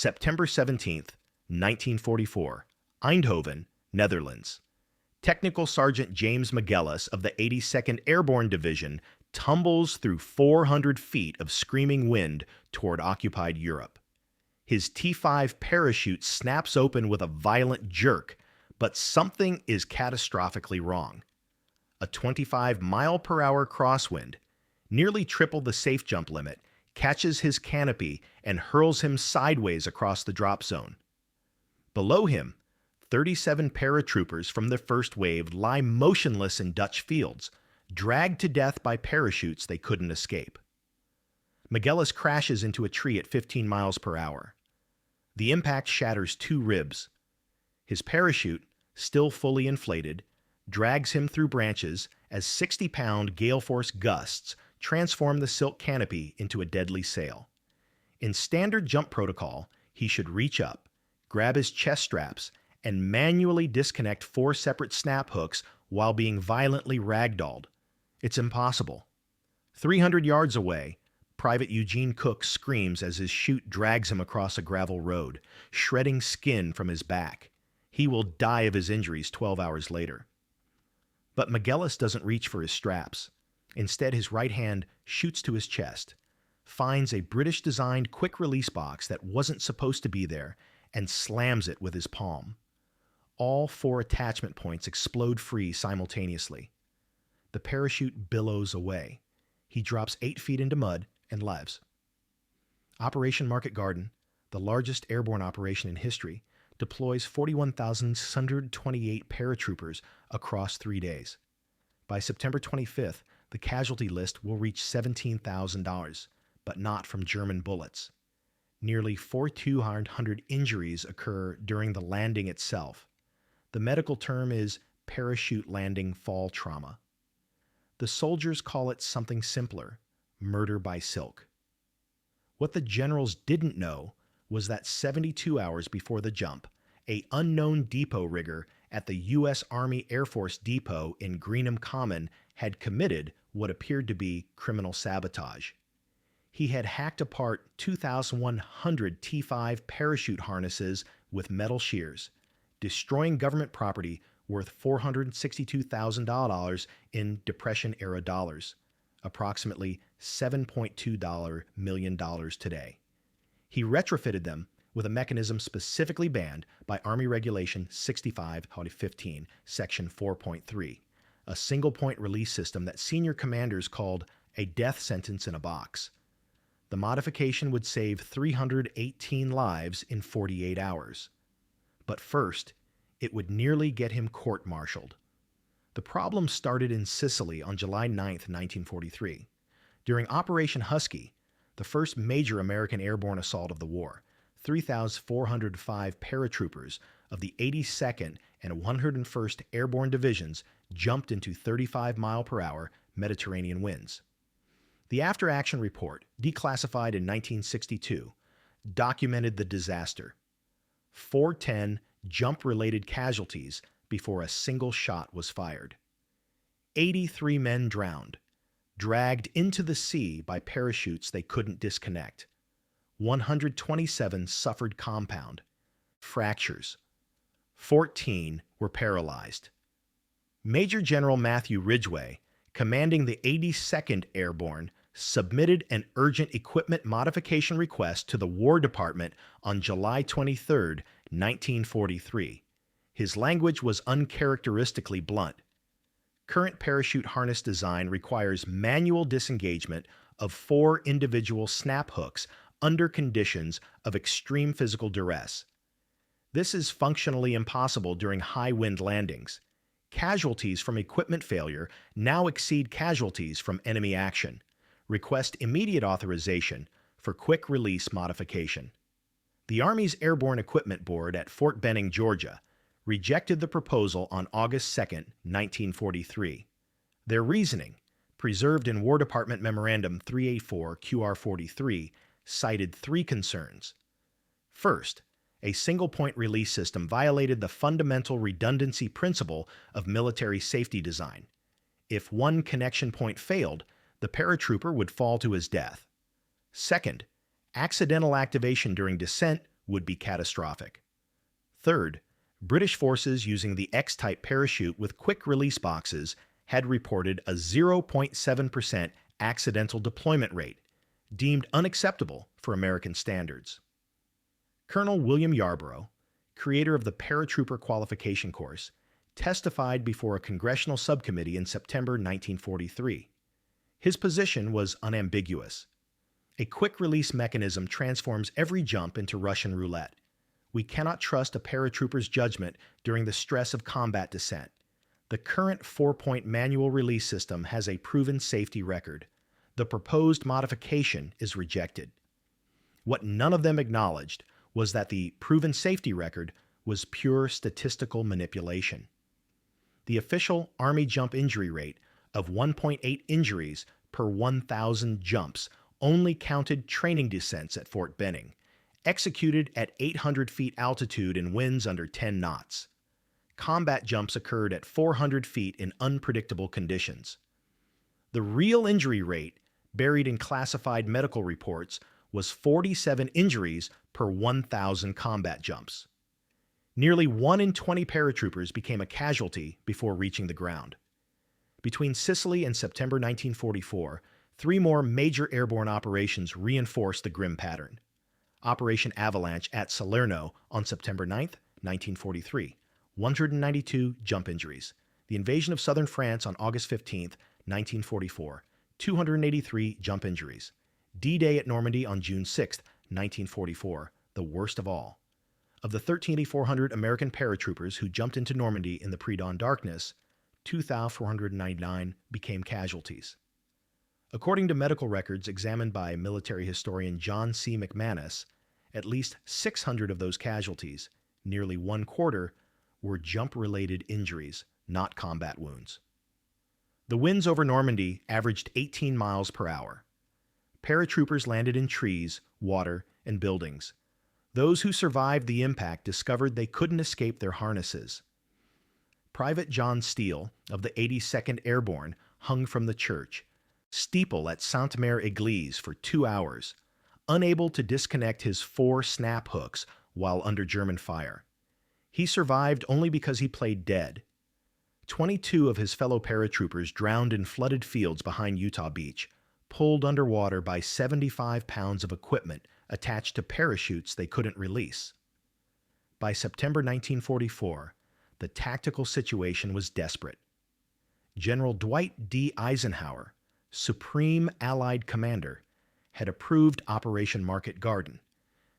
September 17th, 1944, Eindhoven, Netherlands. Technical Sergeant James McGillis of the 82nd Airborne Division tumbles through 400 feet of screaming wind toward occupied Europe. His T-5 parachute snaps open with a violent jerk, but something is catastrophically wrong. A 25-mile-per-hour crosswind, nearly triple the safe jump limit, catches his canopy and hurls him sideways across the drop zone. Below him, 37 paratroopers from the first wave lie motionless in Dutch fields, dragged to death by parachutes they couldn't escape. McGillis crashes into a tree at 15 miles per hour. The impact shatters 2 ribs. His parachute, still fully inflated, drags him through branches as 60-pound gale-force gusts transform the silk canopy into a deadly sail. In standard jump protocol, he should reach up, grab his chest straps, and manually disconnect 4 separate snap hooks while being violently ragdolled. It's impossible. 300 yards away, Private Eugene Cook screams as his chute drags him across a gravel road, shredding skin from his back. He will die of his injuries 12 hours later. But McGillis doesn't reach for his straps. Instead, his right hand shoots to his chest, finds a British-designed quick-release box that wasn't supposed to be there, and slams it with his palm. All 4 attachment points explode free simultaneously. The parachute billows away. He drops 8 feet into mud and lives. Operation Market Garden, the largest airborne operation in history, deploys 41,628 paratroopers across 3 days. By September 25th, the casualty list will reach $17,000, but not from German bullets. Nearly 4,200 injuries occur during the landing itself. The medical term is parachute landing fall trauma. The soldiers call it something simpler, murder by silk. What the generals didn't know was that 72 hours before the jump, an unknown depot rigger at the U.S. Army Air Force Depot in Greenham Common had committed what appeared to be criminal sabotage. He had hacked apart 2,100 T-5 parachute harnesses with metal shears, destroying government property worth $462,000 in Depression-era dollars, approximately $7.2 million today. He retrofitted them with a mechanism specifically banned by Army Regulation 65-15, Section 4.3, a single-point release system that senior commanders called a death sentence in a box. The modification would save 318 lives in 48 hours. But first, it would nearly get him court-martialed. The problem started in Sicily on July 9, 1943. During Operation Husky, the first major American airborne assault of the war, 3,405 paratroopers of the 82nd and 101st Airborne Divisions jumped into 35-mile-per-hour Mediterranean winds. The after-action report, declassified in 1962, documented the disaster. 410 jump-related casualties before a single shot was fired. 83 men drowned, dragged into the sea by parachutes they couldn't disconnect. 127 suffered compound fractures. 14 were paralyzed. Major General Matthew Ridgway, commanding the 82nd Airborne, submitted an urgent equipment modification request to the War Department on July 23, 1943. His language was uncharacteristically blunt. Current parachute harness design requires manual disengagement of 4 individual snap hooks under conditions of extreme physical duress. This is functionally impossible during high-wind landings. Casualties from equipment failure now exceed casualties from enemy action. Request immediate authorization for quick-release modification. The Army's Airborne Equipment Board at Fort Benning, Georgia, rejected the proposal on August 2, 1943. Their reasoning, preserved in War Department Memorandum 384 QR43, cited 3 concerns. First, a single-point release system violated the fundamental redundancy principle of military safety design. If one connection point failed, the paratrooper would fall to his death. Second, accidental activation during descent would be catastrophic. Third, British forces using the X-type parachute with quick release boxes had reported a 0.7% accidental deployment rate, deemed unacceptable for American standards. Colonel William Yarborough, creator of the paratrooper qualification course, testified before a congressional subcommittee in September 1943. His position was unambiguous. A quick-release mechanism transforms every jump into Russian roulette. We cannot trust a paratrooper's judgment during the stress of combat descent. The current 4-point manual release system has a proven safety record. The proposed modification is rejected. What none of them acknowledged was that the proven safety record was pure statistical manipulation. The official Army jump injury rate of 1.8 injuries per 1,000 jumps only counted training descents at Fort Benning, executed at 800 feet altitude in winds under 10 knots. Combat jumps occurred at 400 feet in unpredictable conditions. The real injury rate, buried in classified medical reports, was 47 injuries per 1,000 combat jumps. Nearly 1 in 20 paratroopers became a casualty before reaching the ground. Between Sicily and September 1944, 3 more major airborne operations reinforced the grim pattern. Operation Avalanche at Salerno on September 9, 1943, 192 jump injuries. The invasion of southern France on August 15, 1944, 283 jump injuries. D-Day at Normandy on June 6, 1944, the worst of all. Of the 13,400 American paratroopers who jumped into Normandy in the pre-dawn darkness, 2,499 became casualties. According to medical records examined by military historian John C. McManus, at least 600 of those casualties, nearly 1/4, were jump-related injuries, not combat wounds. The winds over Normandy averaged 18 miles per hour. Paratroopers landed in trees, water, and buildings. Those who survived the impact discovered they couldn't escape their harnesses. Private John Steele of the 82nd Airborne hung from the church steeple at Sainte-Mère-Église for 2 hours, unable to disconnect his 4 snap hooks while under German fire. He survived only because he played dead. 22 of his fellow paratroopers drowned in flooded fields behind Utah Beach, pulled underwater by 75 pounds of equipment attached to parachutes they couldn't release. By September 1944, the tactical situation was desperate. General Dwight D. Eisenhower, Supreme Allied Commander, had approved Operation Market Garden,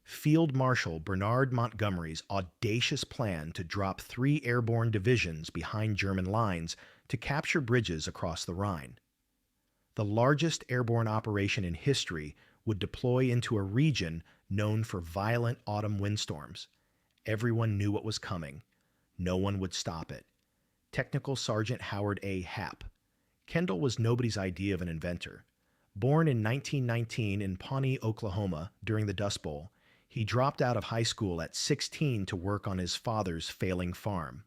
Field Marshal Bernard Montgomery's audacious plan to drop 3 airborne divisions behind German lines to capture bridges across the Rhine. The largest airborne operation in history would deploy into a region known for violent autumn windstorms. Everyone knew what was coming. No one would stop it. Technical Sergeant Howard A. Hap Kendall was nobody's idea of an inventor. Born in 1919 in Pawnee, Oklahoma, during the Dust Bowl, he dropped out of high school at 16 to work on his father's failing farm.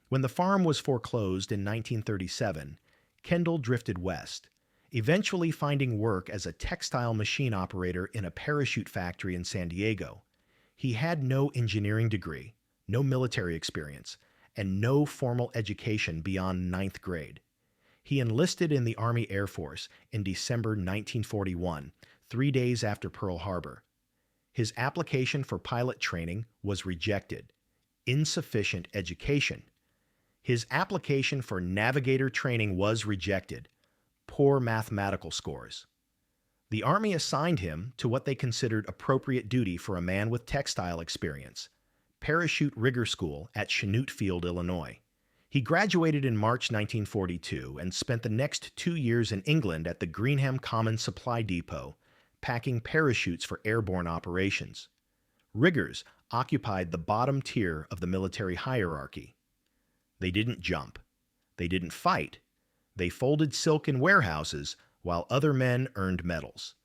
When the farm was foreclosed in 1937, Kendall drifted west, eventually finding work as a textile machine operator in a parachute factory in San Diego. He had no engineering degree, no military experience, and no formal education beyond 9th grade. He enlisted in the Army Air Force in December 1941, 3 days after Pearl Harbor. His application for pilot training was rejected. Insufficient education. His application for navigator training was rejected. Poor mathematical scores. The Army assigned him to what they considered appropriate duty for a man with textile experience, Parachute Rigger School at Chanute Field, Illinois. He graduated in March 1942 and spent the next 2 years in England at the Greenham Common Supply Depot, packing parachutes for airborne operations. Riggers occupied the bottom tier of the military hierarchy. They didn't jump. They didn't fight. They folded silk in warehouses while other men earned medals.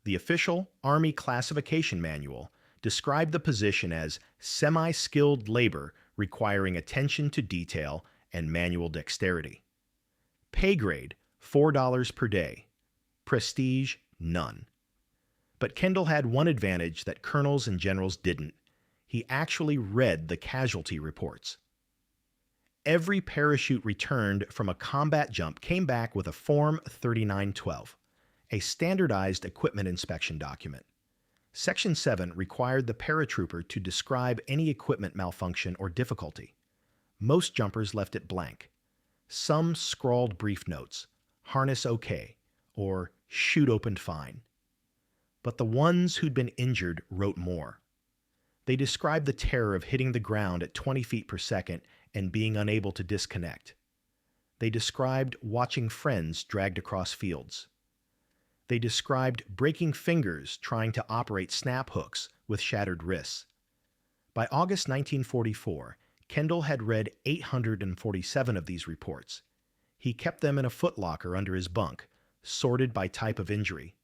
The official Army classification manual described the position as semi-skilled labor requiring attention to detail and manual dexterity. Pay grade, $4 per day. Prestige, none. But Kendall had one advantage that colonels and generals didn't. He actually read the casualty reports. Every parachute returned from a combat jump came back with a Form 3912, a standardized equipment inspection document. Section 7 required the paratrooper to describe any equipment malfunction or difficulty. Most jumpers left it blank. Some scrawled brief notes, harness okay, or chute opened fine. But the ones who'd been injured wrote more. They described the terror of hitting the ground at 20 feet per second and being unable to disconnect. They described watching friends dragged across fields. They described breaking fingers trying to operate snap hooks with shattered wrists. By August 1944, Kendall had read 847 of these reports. He kept them in a footlocker under his bunk, sorted by type of injury.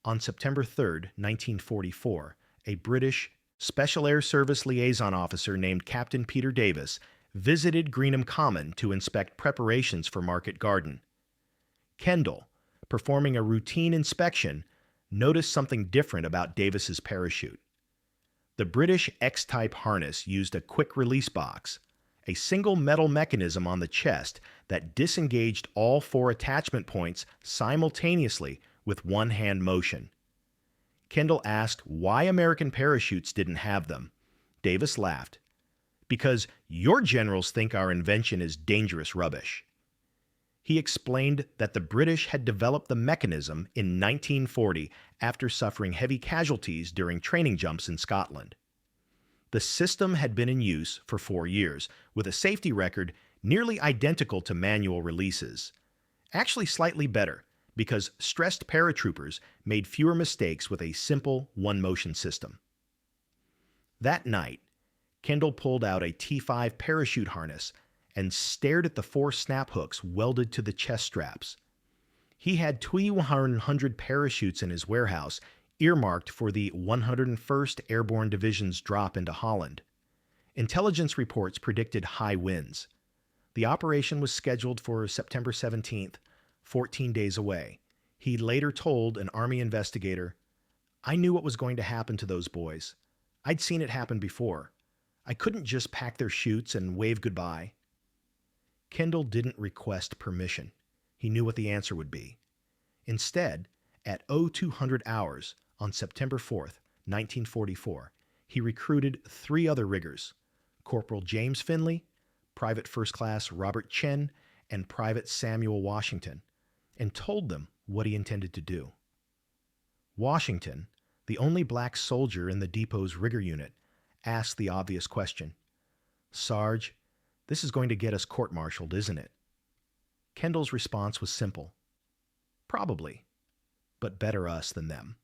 On September 3, 1944, a British Special Air Service liaison officer named Captain Peter Davis visited Greenham Common to inspect preparations for Market Garden. Kendall, performing a routine inspection, noticed something different about Davis's parachute. The British X-type harness used a quick-release box, a single metal mechanism on the chest that disengaged all 4 attachment points simultaneously with one-hand motion. Kendall asked why American parachutes didn't have them. Davis laughed. Because your generals think our invention is dangerous rubbish. He explained that the British had developed the mechanism in 1940 after suffering heavy casualties during training jumps in Scotland. The system had been in use for 4 years, with a safety record nearly identical to manual releases. Actually slightly better, because stressed paratroopers made fewer mistakes with a simple one-motion system. That night, Kendall pulled out a T5 parachute harness and stared at the 4 snap hooks welded to the chest straps. He had 200 parachutes in his warehouse, earmarked for the 101st Airborne Division's drop into Holland. Intelligence reports predicted high winds. The operation was scheduled for September 17th, 14 days away. He later told an Army investigator, "I knew what was going to happen to those boys. I'd seen it happen before. I couldn't just pack their chutes and wave goodbye." Kendall didn't request permission. He knew what the answer would be. Instead, at 0200 hours on September 4th, 1944, he recruited 3 other riggers, Corporal James Finley, Private First Class Robert Chen, and Private Samuel Washington, and told them what he intended to do. Washington, the only black soldier in the depot's rigger unit, asked the obvious question, "Sarge, this is going to get us court-martialed, isn't it?" Kendall's response was simple. "Probably, but better us than them."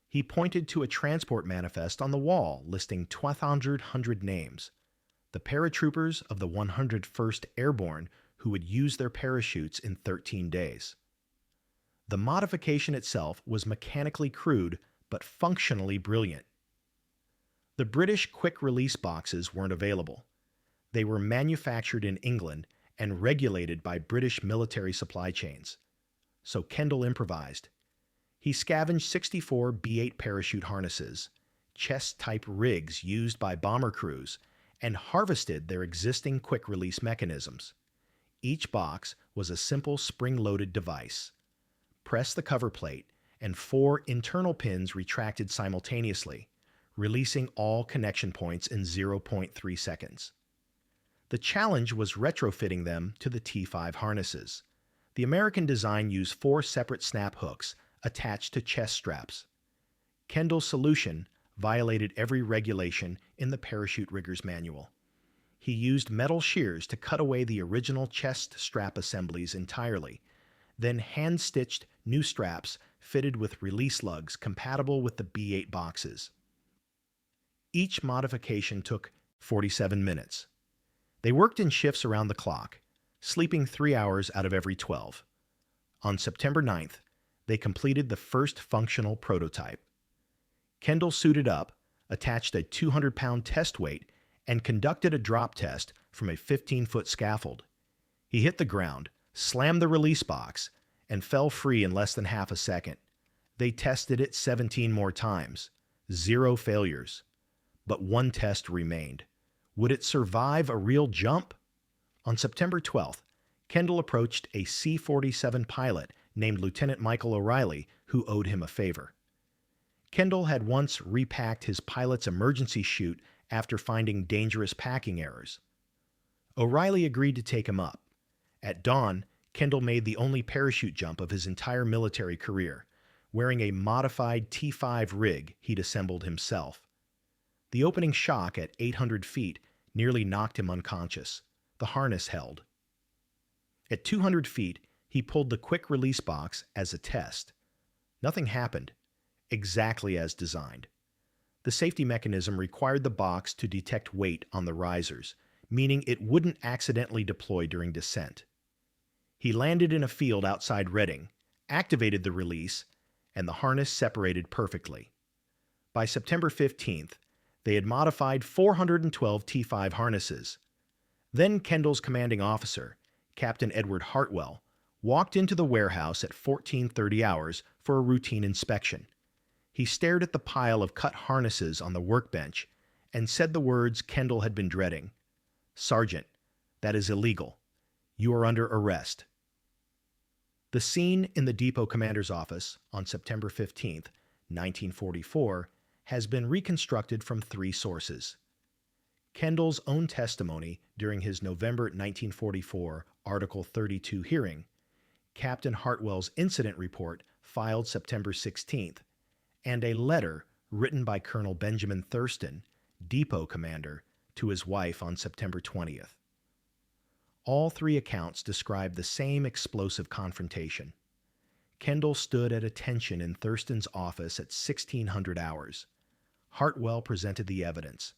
He pointed to a transport manifest on the wall listing 1,200 names, the paratroopers of the 101st Airborne who would use their parachutes in 13 days. The modification itself was mechanically crude but functionally brilliant. The British quick-release boxes weren't available. They were manufactured in England and regulated by British military supply chains. So Kendall improvised. He scavenged 64 B-8 parachute harnesses, chest-type rigs used by bomber crews, and harvested their existing quick-release mechanisms. Each box was a simple spring-loaded device. Press the cover plate, and 4 internal pins retracted simultaneously, releasing all connection points in 0.3 seconds. The challenge was retrofitting them to the T5 harnesses. The American design used 4 separate snap hooks attached to chest straps. Kendall's solution violated every regulation in the parachute rigger's manual. He used metal shears to cut away the original chest strap assemblies entirely, then hand-stitched new straps fitted with release lugs compatible with the B-8 boxes. Each modification took 47 minutes. They worked in shifts around the clock, sleeping 3 hours out of every 12. On September 9th, they completed the first functional prototype. Kendall suited up, attached a 200-pound test weight, and conducted a drop test from a 15-foot scaffold. He hit the ground, slammed the release box, and fell free in less than half a second. They tested it 17 more times. 0 failures. But one test remained. Would it survive a real jump? On September 12th, Kendall approached a C-47 pilot named Lieutenant Michael O'Reilly, who owed him a favor. Kendall had once repacked his pilot's emergency chute after finding dangerous packing errors. O'Reilly agreed to take him up. At dawn, Kendall made the only parachute jump of his entire military career, wearing a modified T-5 rig he'd assembled himself. The opening shock at 800 feet nearly knocked him unconscious. The harness held. At 200 feet, he pulled the quick release box as a test. Nothing happened, exactly as designed. The safety mechanism required the box to detect weight on the risers, meaning it wouldn't accidentally deploy during descent. He landed in a field outside Reading, activated the release, and the harness separated perfectly. By September 15th, they had modified 412 T-5 harnesses. Then Kendall's commanding officer, Captain Edward Hartwell, walked into the warehouse at 14:30 hours for a routine inspection. He stared at the pile of cut harnesses on the workbench and said the words Kendall had been dreading. "Sergeant, that is illegal. You are under arrest." The scene in the depot commander's office on September 15th, 1944, has been reconstructed from 3 sources. Kendall's own testimony during his November 1944 Article 32 hearing, Captain Hartwell's incident report filed September 16th, and a letter written by Colonel Benjamin Thurston, depot commander, to his wife on September 20th. All 3 accounts describe the same explosive confrontation. Kendall stood at attention in Thurston's office at 1600 hours. Hartwell presented the evidence.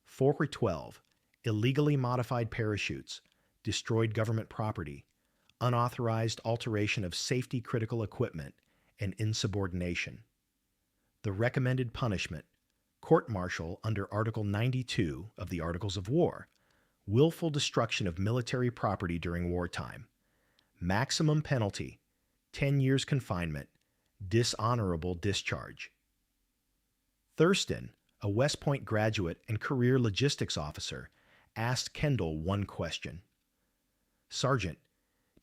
412 illegally modified parachutes, destroyed government property, unauthorized alteration of safety-critical equipment, and insubordination. The recommended punishment, court-martial under Article 92 of the Articles of War, willful destruction of military property during wartime. Maximum penalty, 10 years confinement, dishonorable discharge. Thurston, a West Point graduate and career logistics officer, asked Kendall one question. "Sergeant,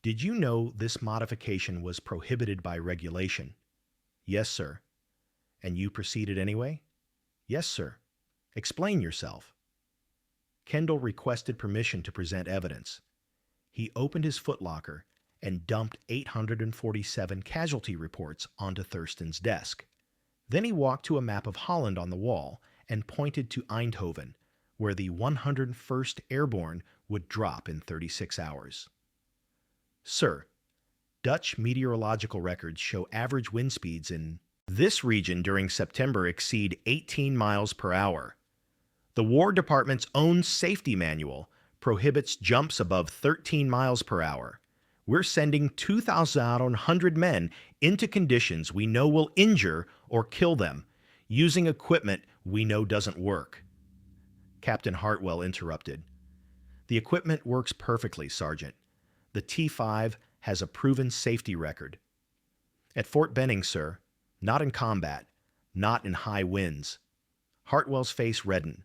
did you know this modification was prohibited by regulation?" "Yes, sir." "And you proceeded anyway?" "Yes, sir." "Explain yourself." Kendall requested permission to present evidence. He opened his footlocker and dumped 847 casualty reports onto Thurston's desk. Then he walked to a map of Holland on the wall and pointed to Eindhoven, where the 101st Airborne would drop in 36 hours. "Sir, Dutch meteorological records show average wind speeds in this region during September exceed 18 miles per hour. The War Department's own safety manual prohibits jumps above 13 miles per hour. We're sending 2,100 men into conditions we know will injure or kill them, using equipment we know doesn't work." Captain Hartwell interrupted. "The equipment works perfectly, Sergeant. The T-5 has a proven safety record. At Fort Benning, sir, not in combat, not in high winds." Hartwell's face reddened.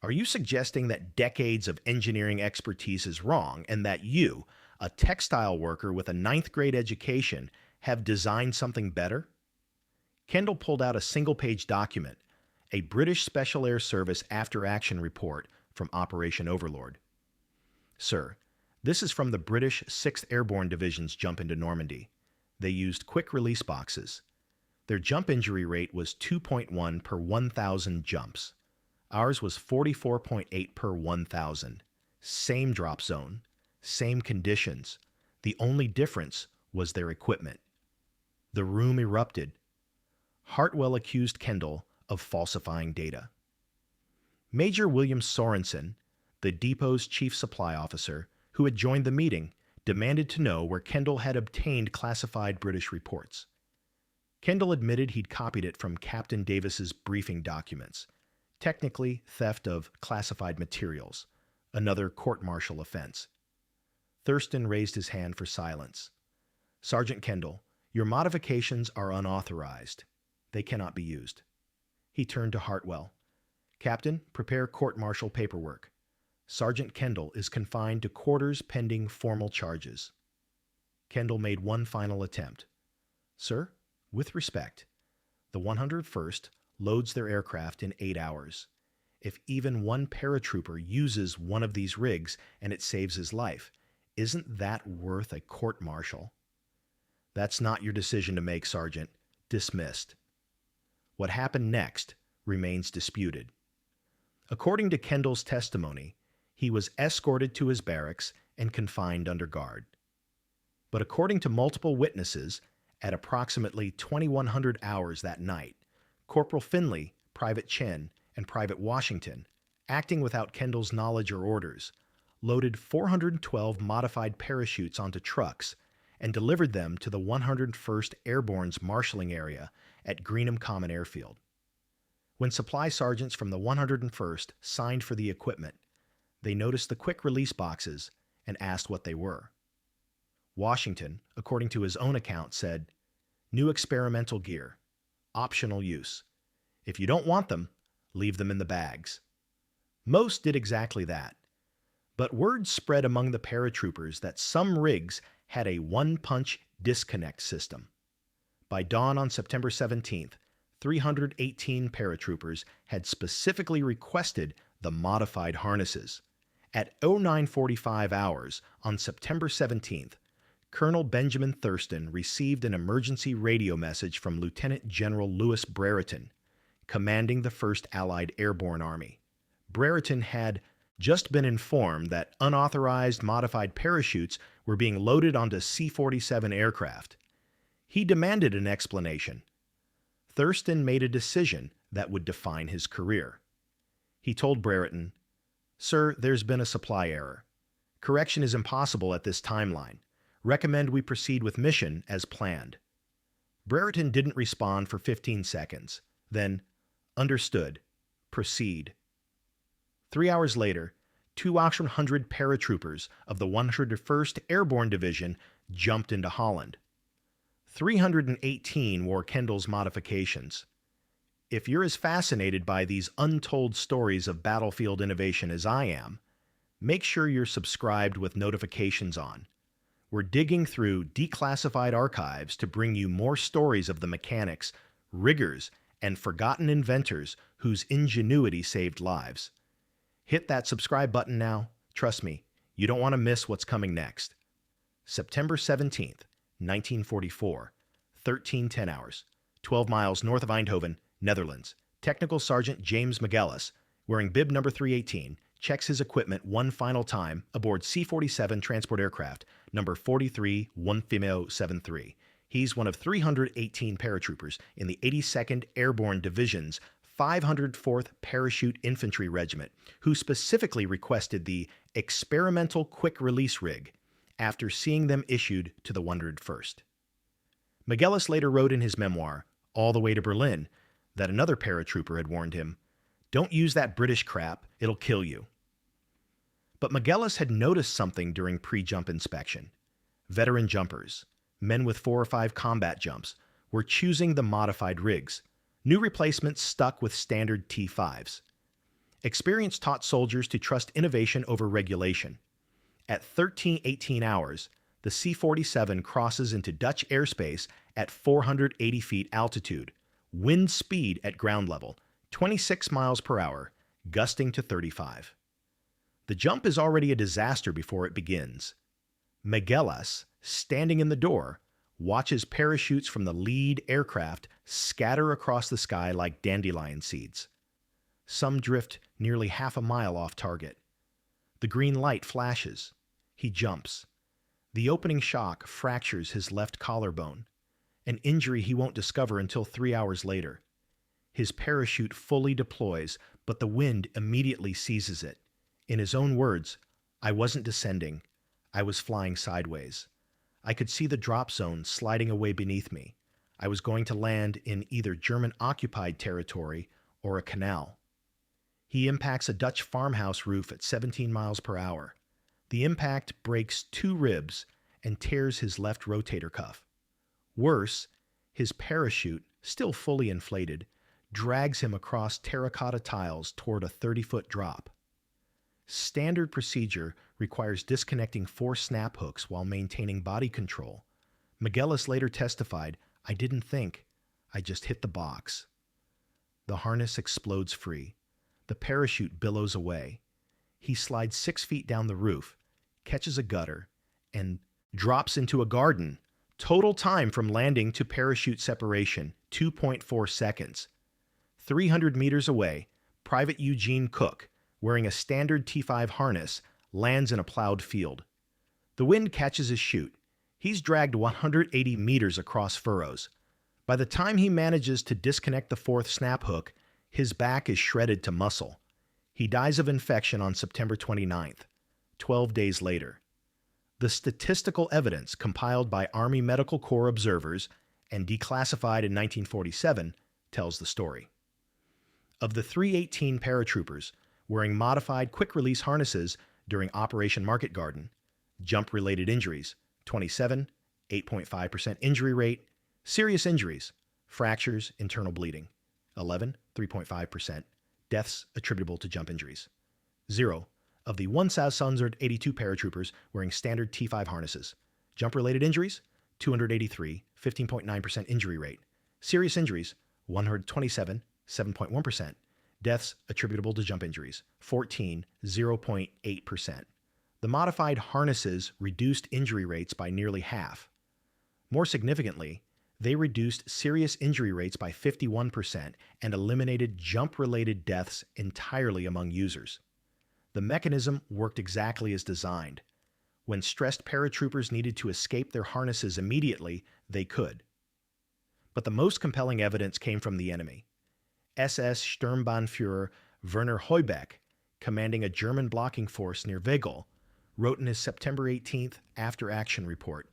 "Are you suggesting that decades of engineering expertise is wrong and that you, a textile worker with a 9th grade education, have designed something better?" Kendall pulled out a single-page document, a British Special Air Service after-action report from Operation Overlord. "Sir, this is from the British 6th Airborne Division's jump into Normandy. They used quick-release boxes. Their jump injury rate was 2.1 per 1,000 jumps. Ours was 44.8 per 1,000. Same drop zone, same conditions. The only difference was their equipment." The room erupted. Hartwell accused Kendall of falsifying data. Major William Sorensen, the depot's chief supply officer, who had joined the meeting, demanded to know where Kendall had obtained classified British reports. Kendall admitted he'd copied it from Captain Davis's briefing documents, technically theft of classified materials, another court-martial offense. Thurston raised his hand for silence. "Sergeant Kendall, Your modifications are unauthorized. They cannot be used. He turned to Hartwell. Captain, prepare court-martial paperwork. Sergeant Kendall is confined to quarters pending formal charges. Kendall made one final attempt. Sir, with respect, the 101st loads their aircraft in 8 hours. If even one paratrooper uses one of these rigs and it saves his life, isn't that worth a court-martial? That's not your decision to make, Sergeant. Dismissed. What happened next remains disputed. According to Kendall's testimony, he was escorted to his barracks and confined under guard. But according to multiple witnesses, at approximately 2100 hours that night, Corporal Finley, Private Chen, and Private Washington, acting without Kendall's knowledge or orders, loaded 412 modified parachutes onto trucks and delivered them to the 101st Airborne's marshalling area at Greenham Common Airfield. When supply sergeants from the 101st signed for the equipment, they noticed the quick-release boxes and asked what they were. Washington, according to his own account, said, "New experimental gear. Optional use. If you don't want them, leave them in the bags." Most did exactly that. But word spread among the paratroopers that some rigs had a one-punch disconnect system. By dawn on September 17th, 318 paratroopers had specifically requested the modified harnesses. At 0945 hours on September 17th, Colonel Benjamin Thurston received an emergency radio message from Lieutenant General Louis Brereton, commanding the 1st Allied Airborne Army. Brereton had just been informed that unauthorized modified parachutes were being loaded onto C-47 aircraft. He demanded an explanation. Thurston made a decision that would define his career. He told Brereton, "Sir, there's been a supply error. Correction is impossible at this timeline. Recommend we proceed with mission as planned." Brereton didn't respond for 15 seconds. Then, "Understood. Proceed." 3 hours later, 200 paratroopers of the 101st Airborne Division jumped into Holland. 318 wore Kendall's modifications. If you're as fascinated by these untold stories of battlefield innovation as I am, make sure you're subscribed with notifications on. We're digging through declassified archives to bring you more stories of the mechanics, riggers, and forgotten inventors whose ingenuity saved lives. Hit that subscribe button now. Trust me, you don't want to miss what's coming next. September 17th, 1944, 13:10 hours, 12 miles north of Eindhoven, Netherlands. Technical Sergeant James McGillis, wearing bib number 318, checks his equipment one final time aboard C-47 transport aircraft number 43-15073. He's one of 318 paratroopers in the 82nd Airborne Division's 504th Parachute Infantry Regiment, who specifically requested the experimental quick-release rig after seeing them issued to the 101st. McGillis later wrote in his memoir, All the Way to Berlin, that another paratrooper had warned him, "Don't use that British crap, it'll kill you." But McGillis had noticed something during pre-jump inspection. Veteran jumpers, men with 4 or 5 combat jumps, were choosing the modified rigs. New replacements stuck with standard T5s. Experience taught soldiers to trust innovation over regulation. At 13:18 hours, the C-47 crosses into Dutch airspace at 480 feet altitude, wind speed at ground level, 26 miles per hour, gusting to 35. The jump is already a disaster before it begins. McGillis, standing in the door, watches parachutes from the lead aircraft scatter across the sky like dandelion seeds. Some drift nearly half a mile off target. The green light flashes. He jumps. The opening shock fractures his left collarbone, an injury he won't discover until 3 hours later. His parachute fully deploys, but the wind immediately seizes it. In his own words, "I wasn't descending. I was flying sideways. I could see the drop zone sliding away beneath me. I was going to land in either German-occupied territory or a canal." He impacts a Dutch farmhouse roof at 17 miles per hour. The impact breaks 2 ribs and tears his left rotator cuff. Worse, his parachute, still fully inflated, drags him across terracotta tiles toward a 30-foot drop. Standard procedure requires disconnecting 4 snap hooks while maintaining body control. McGillis later testified, "I didn't think, I just hit the box." The harness explodes free. The parachute billows away. He slides 6 feet down the roof, catches a gutter, and drops into a garden. Total time from landing to parachute separation, 2.4 seconds. 300 meters away, Private Eugene Cook, wearing a standard T5 harness, lands in a plowed field. The wind catches his chute. He's dragged 180 meters across furrows. By the time he manages to disconnect the 4th snap hook, his back is shredded to muscle. He dies of infection on September 29th, 12 days later. The statistical evidence compiled by Army Medical Corps observers and declassified in 1947 tells the story. Of the 318 paratroopers wearing modified quick-release harnesses during Operation Market Garden, jump-related injuries, 27, 8.5% injury rate, serious injuries, fractures, internal bleeding, 11, 3.5%, deaths attributable to jump injuries. 0 of the 1,682 paratroopers wearing standard T5 harnesses. Jump-related injuries, 283, 15.9% injury rate. Serious injuries, 127, 7.1%. Deaths attributable to jump injuries, 14, 0.8%. The modified harnesses reduced injury rates by nearly half. More significantly, they reduced serious injury rates by 51% and eliminated jump-related deaths entirely among users. The mechanism worked exactly as designed. When stressed paratroopers needed to escape their harnesses immediately, they could. But the most compelling evidence came from the enemy. SS Sturmbannführer Werner Heubeck, commanding a German blocking force near Wegel, wrote in his September 18th after-action report,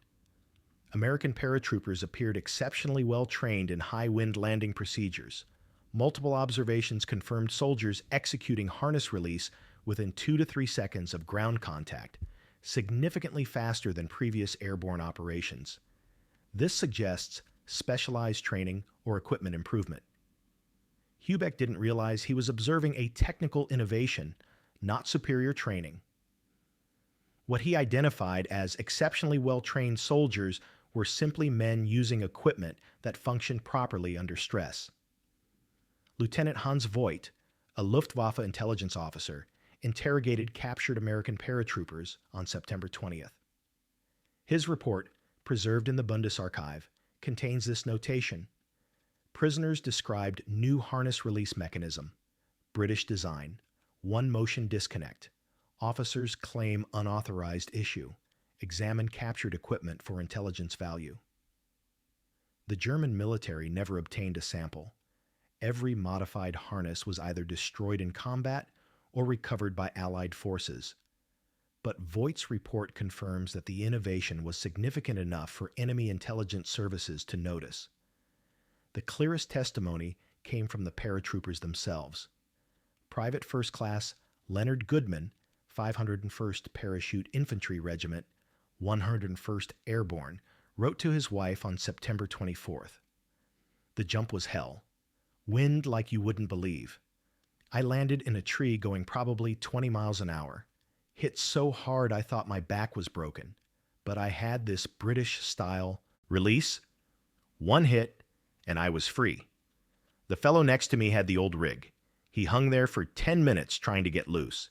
"American paratroopers appeared exceptionally well trained in high-wind landing procedures. Multiple observations confirmed soldiers executing harness release within 2 to 3 seconds of ground contact, significantly faster than previous airborne operations. This suggests specialized training or equipment improvement." Heubeck didn't realize he was observing a technical innovation, not superior training. What he identified as exceptionally well-trained soldiers were simply men using equipment that functioned properly under stress. Lieutenant Hans Voigt, a Luftwaffe intelligence officer, interrogated captured American paratroopers on September 20th. His report, preserved in the Bundesarchiv, contains this notation. Prisoners described new harness release mechanism, British design, one-motion disconnect. Officers claim unauthorized issue. Examine captured equipment for intelligence value. The German military never obtained a sample. Every modified harness was either destroyed in combat or recovered by Allied forces. But Voigt's report confirms that the innovation was significant enough for enemy intelligence services to notice. The clearest testimony came from the paratroopers themselves. Private First Class Leonard Goodman, 501st Parachute Infantry Regiment, 101st Airborne, wrote to his wife on September 24th. "The jump was hell. Wind like you wouldn't believe. I landed in a tree going probably 20 miles an hour. Hit so hard I thought my back was broken. But I had this British-style release, one hit, and I was free. The fellow next to me had the old rig. He hung there for 10 minutes trying to get loose.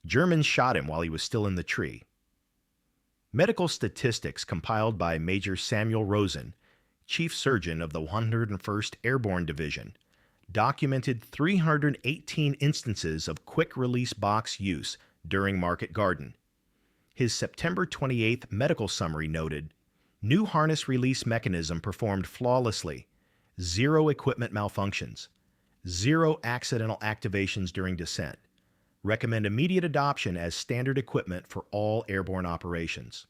Germans shot him while he was still in the tree." Medical statistics compiled by Major Samuel Rosen, Chief Surgeon of the 101st Airborne Division, documented 318 instances of quick-release box use during Market Garden. His September 28th medical summary noted, "New harness release mechanism performed flawlessly, 0 equipment malfunctions, 0 accidental activations during descent. Recommend immediate adoption as standard equipment for all airborne operations."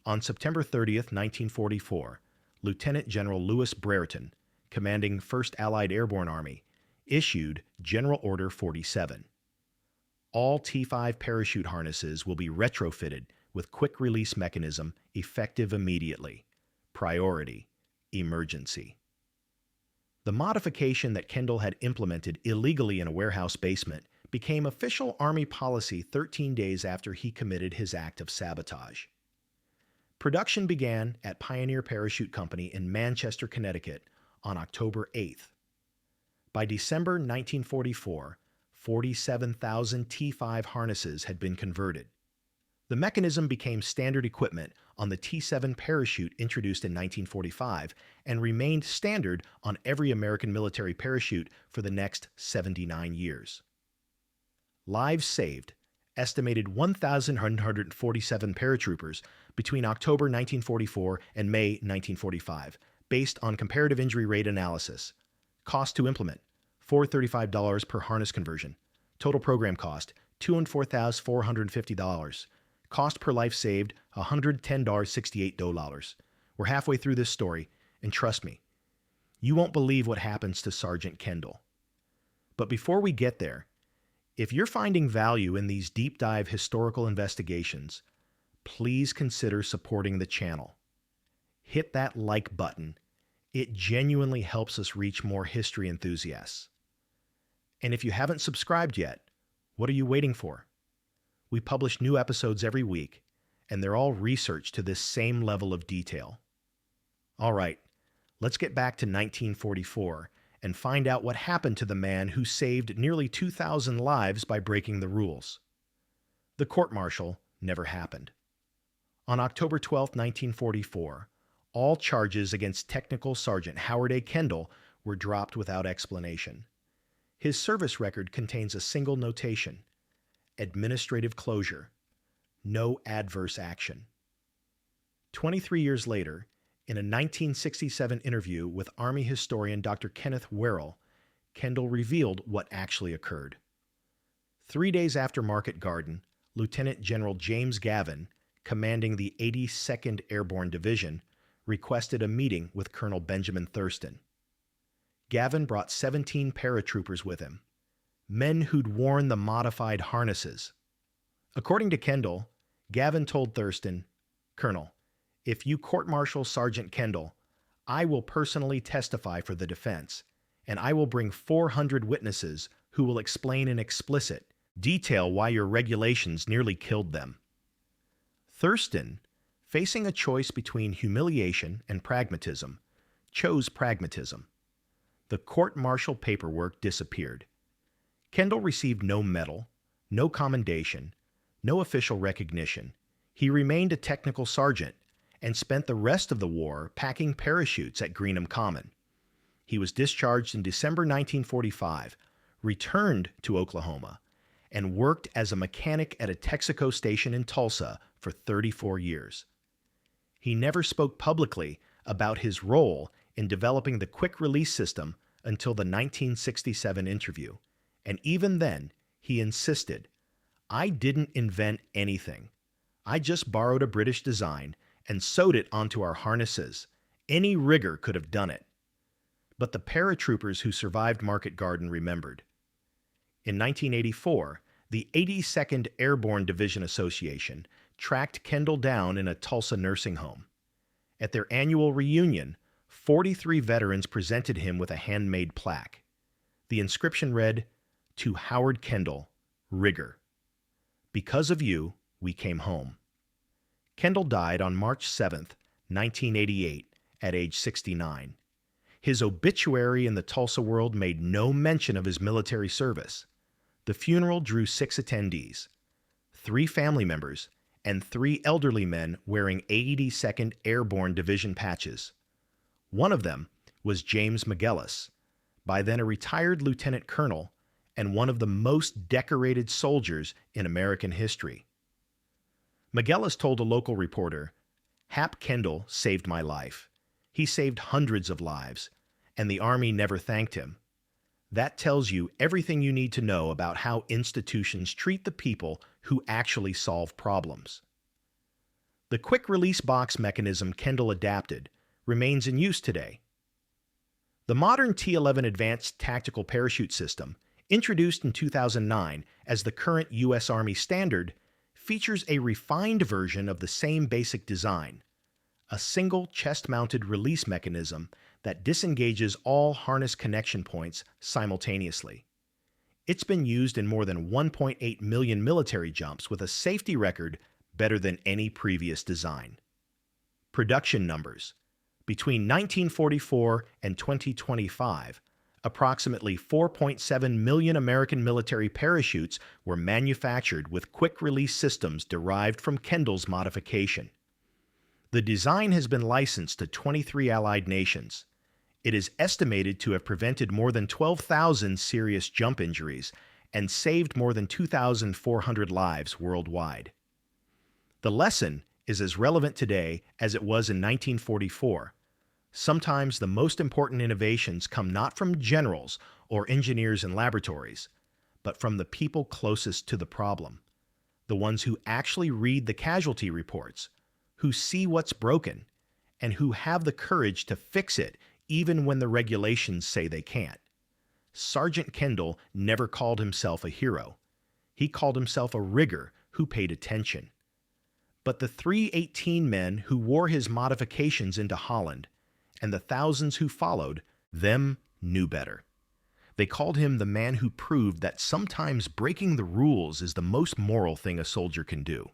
On September 30th, 1944, Lieutenant General Louis Brereton, commanding 1st Allied Airborne Army, issued General Order 47. All T5 parachute harnesses will be retrofitted with quick-release mechanism effective immediately. Priority: emergency. The modification that Kendall had implemented illegally in a warehouse basement became official Army policy 13 days after he committed his act of sabotage. Production began at Pioneer Parachute Company in Manchester, Connecticut on October 8th. By December 1944, 47,000 T5 harnesses had been converted. The mechanism became standard equipment on the T7 parachute introduced in 1945 and remained standard on every American military parachute for the next 79 years. Lives saved: estimated 1,147 paratroopers between October 1944 and May 1945, based on comparative injury rate analysis. Cost to implement: $435 per harness conversion. Total program cost: $204,450. Cost per life saved: $110.68. We're halfway through this story, and trust me, you won't believe what happens to Sergeant Kendall. But before we get there, if you're finding value in these deep dive historical investigations, please consider supporting the channel. Hit that like button. It genuinely helps us reach more history enthusiasts. And if you haven't subscribed yet, what are you waiting for? We publish new episodes every week, and they're all researched to this same level of detail. All right, let's get back to 1944 and find out what happened to the man who saved nearly 2,000 lives by breaking the rules. The court-martial never happened. On October 12, 1944, all charges against Technical Sergeant Howard A. Kendall were dropped without explanation. His service record contains a single notation: administrative closure, no adverse action. 23 years later, in a 1967 interview with Army historian Dr. Kenneth Werrell, Kendall revealed what actually occurred. 3 days after Market Garden, Lieutenant General James Gavin, commanding the 82nd Airborne Division, requested a meeting with Colonel Benjamin Thurston. Gavin brought 17 paratroopers with him, men who'd worn the modified harnesses. According to Kendall, Gavin told Thurston, "Colonel, if you court-martial Sergeant Kendall, I will personally testify for the defense, and I will bring 400 witnesses who will explain in explicit detail why your regulations nearly killed them." Thurston, facing a choice between humiliation and pragmatism, chose pragmatism. The court-martial paperwork disappeared. Kendall received no medal, no commendation, no official recognition. He remained a technical sergeant and spent the rest of the war packing parachutes at Greenham Common. He was discharged in December 1945, returned to Oklahoma, and worked as a mechanic at a Texaco station in Tulsa for 34 years. He never spoke publicly about his role in developing the quick-release system until the 1967 interview, and even then, he insisted, "I didn't invent anything. I just borrowed a British design and sewed it onto our harnesses. Any rigger could have done it." But the paratroopers who survived Market Garden remembered. In 1984, the 82nd Airborne Division Association tracked Kendall down in a Tulsa nursing home. At their annual reunion, 43 veterans presented him with a handmade plaque. The inscription read, "To Howard Kendall, Rigger. Because of you, we came home." Kendall died on March 7, 1988, at age 69. His obituary in the Tulsa World made no mention of his military service. The funeral drew 6 attendees, 3 family members, and 3 elderly men wearing 82nd Airborne Division patches. One of them was James McGillis, by then a retired lieutenant colonel and one of the most decorated soldiers in American history. McGillis told a local reporter, "Hap Kendall saved my life. He saved hundreds of lives, and the Army never thanked him. That tells you everything you need to know about how institutions treat the people who actually solve problems." The quick-release box mechanism Kendall adapted remains in use today. The modern T-11 Advanced Tactical Parachute System, introduced in 2009 as the current U.S. Army standard, features a refined version of the same basic design: a single chest-mounted release mechanism that disengages all harness connection points simultaneously. It's been used in more than 1.8 million military jumps with a safety record better than any previous design. Production numbers. Between 1944 and 2025, approximately 4.7 million American military parachutes were manufactured with quick-release systems derived from Kendall's modification. The design has been licensed to 23 allied nations. It is estimated to have prevented more than 12,000 serious jump injuries and saved more than 2,400 lives worldwide. The lesson is as relevant today as it was in 1944. Sometimes the most important innovations come not from generals or engineers in laboratories, but from the people closest to the problem, the ones who actually read the casualty reports, who see what's broken, and who have the courage to fix it even when the regulations say they can't. Sergeant Kendall never called himself a hero. He called himself a rigger who paid attention. But the 318 men who wore his modifications into Holland and the thousands who followed them knew better. They called him the man who proved that sometimes breaking the rules is the most moral thing a soldier can do.